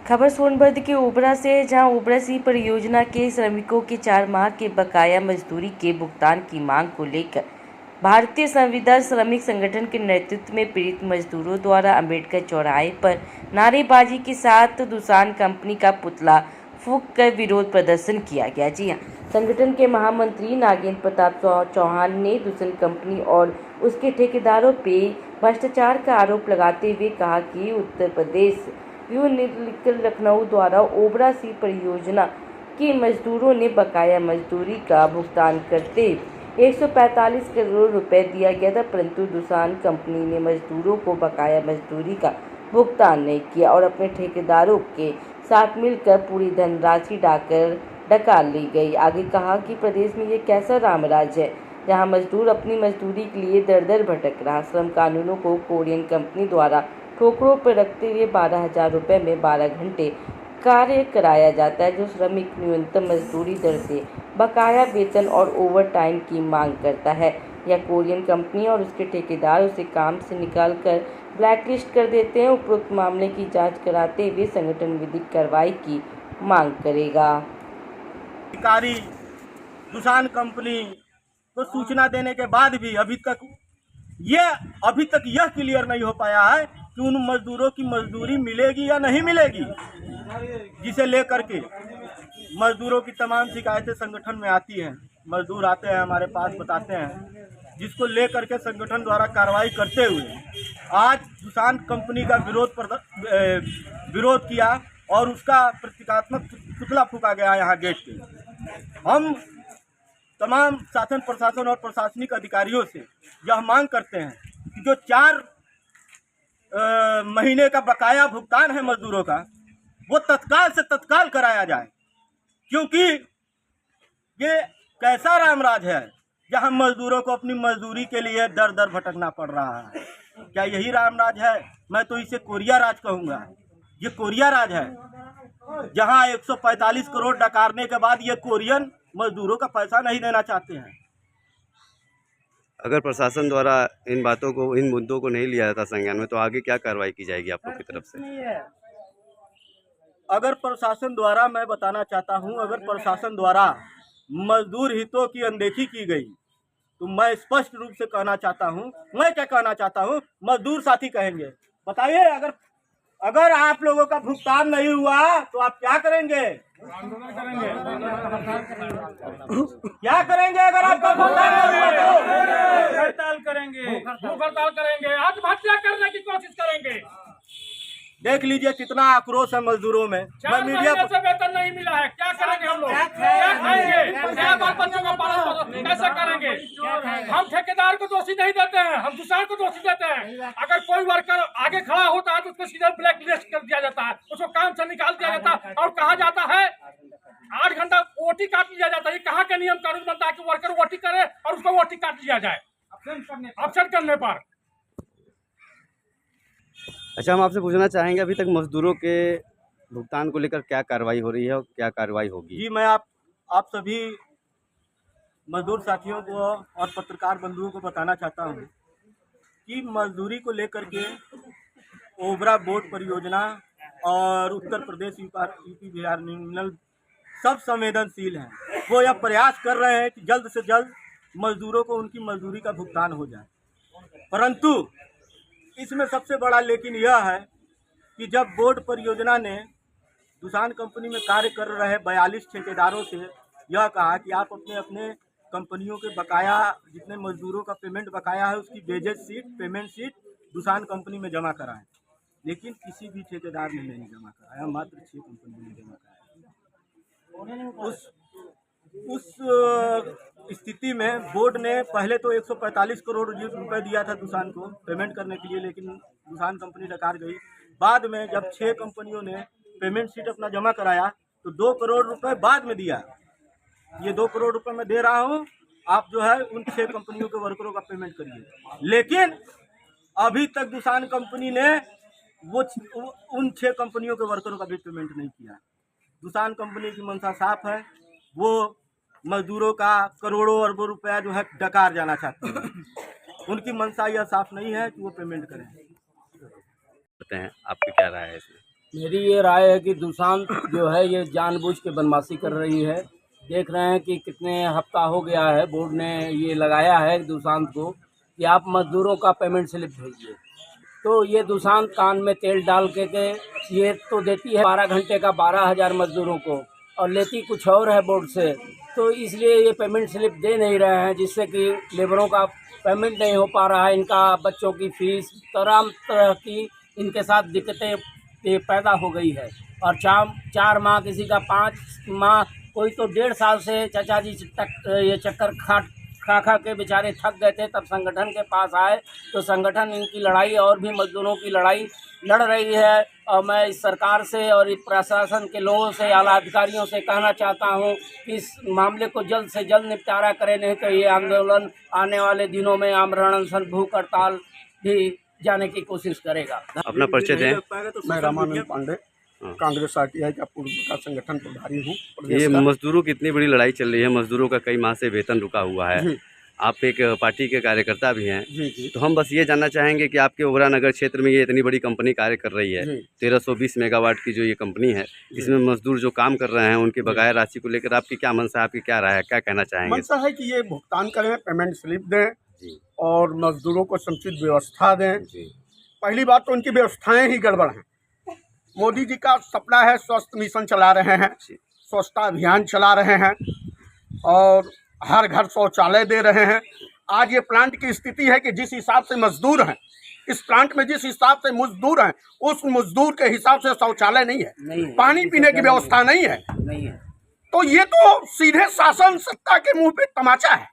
खबर सोनभद्र के ओबरा से है, जहां ओबरा सी परियोजना के श्रमिकों के 4 माह के बकाया मजदूरी के भुगतान की मांग को लेकर भारतीय संविदा श्रमिक संगठन के नेतृत्व में पीड़ित मजदूरों द्वारा अंबेडकर चौराहे पर नारेबाजी के साथ दुसान कंपनी का पुतला फूंक कर विरोध प्रदर्शन किया गया। जी हां, संगठन के महामंत्री नागेंद्र प्रताप चौहान ने दुसान कंपनी और उसके ठेकेदारों पे भ्रष्टाचार का आरोप लगाते हुए कहा कि उत्तर प्रदेश लखनऊ द्वारा ओबरा सी परियोजना के मजदूरों ने बकाया मजदूरी का भुगतान करते 145 करोड़ रुपए दिया गया था, परंतु दुसान कंपनी ने मजदूरों को बकाया मजदूरी का भुगतान नहीं किया और अपने ठेकेदारों के साथ मिलकर पूरी धनराशि डकार ली गई। आगे कहा कि प्रदेश में ये कैसा रामराज है जहां मजदूर अपनी मजदूरी के लिए दर दर भटक रहा। श्रम कानूनों को कोरियन कंपनी द्वारा ठोकरों पर रखते हुए 12,000 रुपये में 12 घंटे कार्य कराया जाता है, जो श्रमिक न्यूनतम मजदूरी दर से बकाया वेतन और ओवर टाइम की मांग करता है। यह कोरियन कंपनी और उसके ठेकेदार उसे काम से निकालकर ब्लैकलिस्ट कर देते हैं। उपरोक्त मामले की जांच कराते हुए संगठन विधिक कार्रवाई की मांग करेगा। अधिकारी दुसान कंपनी को सूचना देने के बाद भी अभी तक यह क्लियर नहीं हो पाया है कि उन मजदूरों की मजदूरी मिलेगी या नहीं मिलेगी, जिसे लेकर के मजदूरों की तमाम शिकायतें संगठन में आती हैं। मजदूर आते हैं हमारे पास, बताते हैं, जिसको लेकर के संगठन द्वारा कार्रवाई करते हुए आज दुसान कंपनी का विरोध किया और उसका प्रतीकात्मक पुतला फूंका गया यहाँ गेट पे। हम तमाम शासन प्रशासन और प्रशासनिक अधिकारियों से यह मांग करते हैं कि जो 4 महीने का बकाया भुगतान है मजदूरों का, वो तत्काल से तत्काल कराया जाए, क्योंकि ये कैसा रामराज है जहां मजदूरों को अपनी मजदूरी के लिए दर दर भटकना पड़ रहा है। क्या यही रामराज है? मैं तो इसे कोरिया राज कहूँगा। ये कोरिया राज है जहां 145 करोड़ डकारने के बाद ये कोरियन मजदूरों का पैसा नहीं देना चाहते हैं। अगर प्रशासन द्वारा इन मुद्दों को नहीं लिया जाता संज्ञान में, तो आगे क्या कार्रवाई की जाएगी आप लोग की तरफ से? अगर प्रशासन द्वारा, मैं बताना चाहता हूं, अगर प्रशासन द्वारा मजदूर हितों की अनदेखी की गई तो मैं स्पष्ट रूप से कहना चाहता हूं, मैं क्या कहना चाहता हूं, मजदूर साथी कहेंगे। बताइए, अगर आप लोगों का भुगतान नहीं हुआ तो आप क्या करेंगे? आंदोलन करेंगे। क्या करेंगे अगर आपका भुगतान नहीं हुआ तो? हड़ताल करेंगे, भूख हड़ताल करेंगे, आत्महत्या करने की कोशिश करेंगे। देख लीजिए कितना आक्रोश है मजदूरों में। 4 महीने से वेतन नहीं मिला है, क्या करेंगे हम लोग? क्या खाएंगे? क्या बाल बच्चों का पालन कैसे करेंगे? हम ठेकेदार को दोषी नहीं देते हैं, हम दुसान को दोषी देते हैं। अगर कोई वर्कर आगे खड़ा होता है तो उसको सीधा ब्लैक लिस्ट कर दिया जाता है, उसको काम से निकाल दिया जाता है और कहा जाता है 8 घंटा ओटी काट लिया जाता है। कहाँ के नियम कानून बनता है कि वर्कर ओटी करे और उसको ओटी काट लिया जाए अवसर करने पर? अच्छा, हम आपसे पूछना चाहेंगे, अभी तक मजदूरों के भुगतान को लेकर क्या कार्रवाई हो रही है और क्या कार्रवाई होगी? जी, मैं आप सभी मजदूर साथियों को और पत्रकार बंधुओं को बताना चाहता हूं कि मजदूरी को लेकर के ओबरा बोर्ड परियोजना और उत्तर प्रदेश यूपी बिहार निम्नल सब संवेदनशील हैं। वो यह प्रयास कर रहे हैं कि जल्द से जल्द मजदूरों को उनकी मजदूरी का भुगतान हो जाए, परंतु इसमें सबसे बड़ा लेकिन यह है कि जब बोर्ड परियोजना ने दुसान कंपनी में कार्य कर रहे 42 ठेकेदारों से यह कहा कि आप अपने अपने कंपनियों के बकाया, जितने मजदूरों का पेमेंट बकाया है, उसकी wages sheet, payment sheet Doosan company में जमा कराएं, लेकिन किसी भी ठेकेदार ने नहीं जमा कराया, मात्र 6 कंपनियों ने जमा कराया। उस स्थिति में बोर्ड ने पहले तो 145 करोड़ रुपए दिया था दुसान को पेमेंट करने के लिए, लेकिन दुसान कंपनी डकार गई। बाद में जब 6 कंपनियों ने पेमेंट शीट अपना जमा कराया तो 2 करोड़ रुपए बाद में दिया। ये 2 करोड़ रुपए मैं दे रहा हूँ, आप जो है उन 6 कंपनियों के वर्करों का पेमेंट करिए। लेकिन अभी तक दुसान कंपनी ने उन 6 कंपनियों के वर्करों का भी पेमेंट नहीं किया। दुसान कंपनी की मंशा साफ है, वो मजदूरों का करोड़ों अरबों रुपया जो है डकार जाना चाहते हैं। उनकी मंशा यह साफ नहीं है कि वो पेमेंट करें। बताएं, आपकी क्या राय है इसमें? मेरी ये राय है कि दुशांत जो है ये जानबूझ के बदमाशी कर रही है। देख रहे हैं कि कितने हफ्ता हो गया है बोर्ड ने ये लगाया है दुशांत को कि आप मजदूरों का पेमेंट स्लिप भेजिए, तो ये दुशांत कान में तेल डाल के ये तो देती है 12 घंटे का 12,000 मजदूरों को और लेती कुछ और है बोर्ड से, तो इसलिए ये पेमेंट स्लिप दे नहीं रहे हैं, जिससे कि लेबरों का पेमेंट नहीं हो पा रहा है, इनका बच्चों की फीस तमाम तरह की इनके साथ दिक्कतें ये पैदा हो गई है। और 4 माह, किसी का 5 माह, कोई तो 1.5 साल से चाचा जी ये चक्कर खा के बेचारे थक गए थे, तब संगठन के पास आए तो संगठन इनकी लड़ाई और भी मजदूरों की लड़ाई लड़ रही है। और मैं इस सरकार से और इस प्रशासन के लोगों से, आला अधिकारियों से कहना चाहता हूं कि इस मामले को जल्द से जल्द निपटारा करें, नहीं तो ये आंदोलन आने वाले दिनों में आमरण अनशन, भूख हड़ताल भी जाने की कोशिश करेगा। अपना परिचय दें। मैं रामानंद पांडे, कांग्रेस आरटीआई का पूर्व का संगठन प्रभारी हूँ। ये मजदूरों की इतनी बड़ी लड़ाई चल रही है, मजदूरों का कई माह से वेतन रुका हुआ है, आप एक पार्टी के कार्यकर्ता भी हैं, तो हम बस ये जानना चाहेंगे कि आपके ओबरा नगर क्षेत्र में ये इतनी बड़ी कंपनी कार्य कर रही है, 1320 मेगावाट की जो ये कंपनी है, इसमें मजदूर जो काम कर रहे हैं उनकी बकाया राशि को लेकर आपकी क्या मनसा है, आपकी क्या राय है, क्या कहना चाहेंगे? मनसा है कि ये भुगतान करें, पेमेंट स्लिप दें और मजदूरों को समुचित व्यवस्था दें। पहली बात तो उनकी व्यवस्थाएं ही गड़बड़ हैं। मोदी जी का सपना है, स्वस्थ मिशन चला रहे हैं, स्वच्छता अभियान चला रहे हैं और हर घर शौचालय दे रहे हैं। आज ये प्लांट की स्थिति है कि जिस हिसाब से मजदूर हैं, इस प्लांट में जिस हिसाब से मजदूर हैं, उस मजदूर के हिसाब से शौचालय नहीं है, पानी पीने की व्यवस्था नहीं है। तो ये तो सीधे शासन सत्ता के मुंह पे तमाचा है।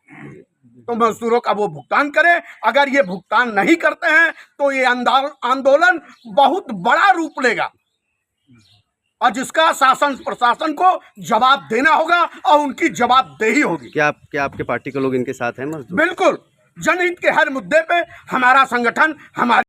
तो मजदूरों का वो भुगतान करें। अगर ये भुगतान नहीं करते हैं तो ये आंदोलन बहुत बड़ा रूप लेगा और जिसका शासन प्रशासन को जवाब देना होगा और उनकी जवाबदेही होगी। क्या आपके पार्टी के लोग इनके साथ हैं मजदूर? बिल्कुल, जनहित के हर मुद्दे पे हमारा संगठन, हमारी